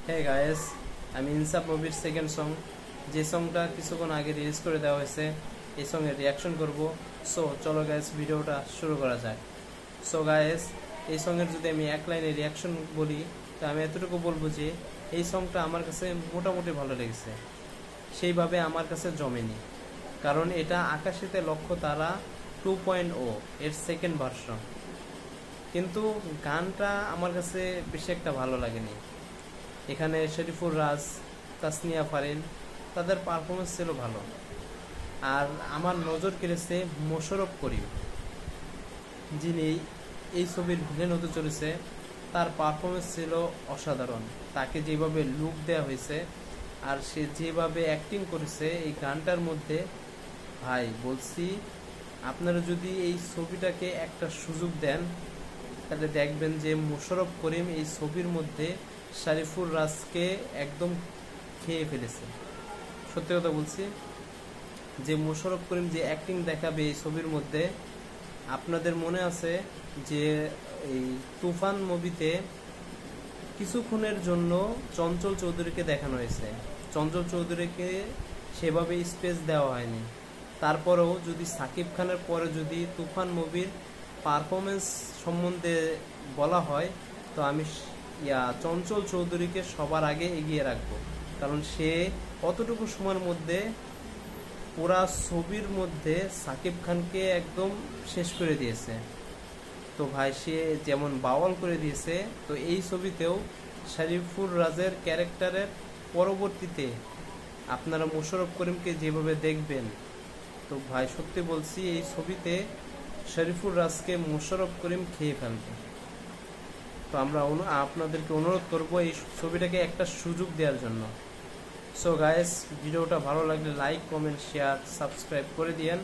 হে guys, আমি ইনসাফ মুভির সেকেন্ড সং, যে সংটা কিছুক্ষণ আগে রিলিজ করে দেওয়া হয়েছে, এই সঙ্গের রিয়াকশন করব। সো চলো গায়েস, ভিডিওটা শুরু করা যায়। সো গায়েস, এই সঙ্গের যদি আমি এক লাইনে রিয়াকশন বলি, তো আমি এতটুকু বলবো যে এই সংটা আমার কাছে মোটামুটি ভালো লেগেছে, সেইভাবে আমার কাছে জমেনি। কারণ এটা আকাশেতে লক্ষ্য তারা 2.0 এর সেকেন্ড ভার্সন, কিন্তু গানটা আমার কাছে বেশি একটা ভালো লাগেনি। এখানে শরীফুর রাজ, তাসনিয়া ফারিন, তাদের পারফরমেন্স ছিল ভালো। আর আমার নজর কেড়েছে মোশাররফ করিম, যিনি এই ছবির ভিলেন হতে চলেছে। তার পারফরমেন্স ছিল অসাধারণ। তাকে যেভাবে লুক দেওয়া হয়েছে আর সে যেভাবে অ্যাক্টিং করেছে এই গানটার মধ্যে, ভাই বলছি, আপনারা যদি এই ছবিটাকে একটা সুযোগ দেন, তাহলে দেখবেন যে মোশাররফ করিম এই ছবির মধ্যে শরীফুর রাজকে একদম খেয়ে ফেলেছে। সত্যি কথা বলছি, যে মোশাররফ করিম যে অ্যাক্টিং দেখাবে এই ছবির মধ্যে। আপনাদের মনে আছে যে এই তুফান মুভিতে কিছুক্ষণের জন্য চঞ্চল চৌধুরীকে দেখানো হয়েছে, চঞ্চল চৌধুরীকে সেভাবে স্পেস দেওয়া হয়নি। তারপরেও যদি সাকিব খানের পরে যদি তুফান মুভির পারফরমেন্স সম্বন্ধে বলা হয়, তো আমি চঞ্চল চৌধুরীকে সবার আগে এগিয়ে রাখবো। কারণ সে অতটুকু সময়ের মধ্যে পুরা ছবির মধ্যে সাকিব খানকে একদম শেষ করে দিয়েছে। তো ভাই, সে যেমন বাওয়াল করে দিয়েছে, তো এই ছবিতেও শরীফুর রাজের ক্যারেক্টারের পরবর্তীতে আপনারা মোশাররফ করিমকে যেভাবে দেখবেন, তো ভাই সত্যি বলছি, এই ছবিতে শরীফুর রাজকে মোশাররফ করিম খেয়ে ফেলবে। তো আমরা আপনাদেরকে অনুরোধ করব এই ছবিটাকে একটা সুযোগ দেওয়ার জন্য। সো গাইস, ভিডিওটা ভালো লাগলে লাইক, কমেন্ট, শেয়ার, সাবস্ক্রাইব করে দিয়েন।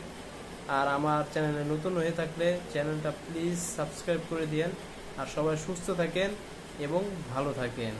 আর আমার চ্যানেলে নতুন হয়ে থাকলে চ্যানেলটা প্লিজ সাবস্ক্রাইব করে দিয়েন। আর সবাই সুস্থ থাকেন এবং ভালো থাকেন।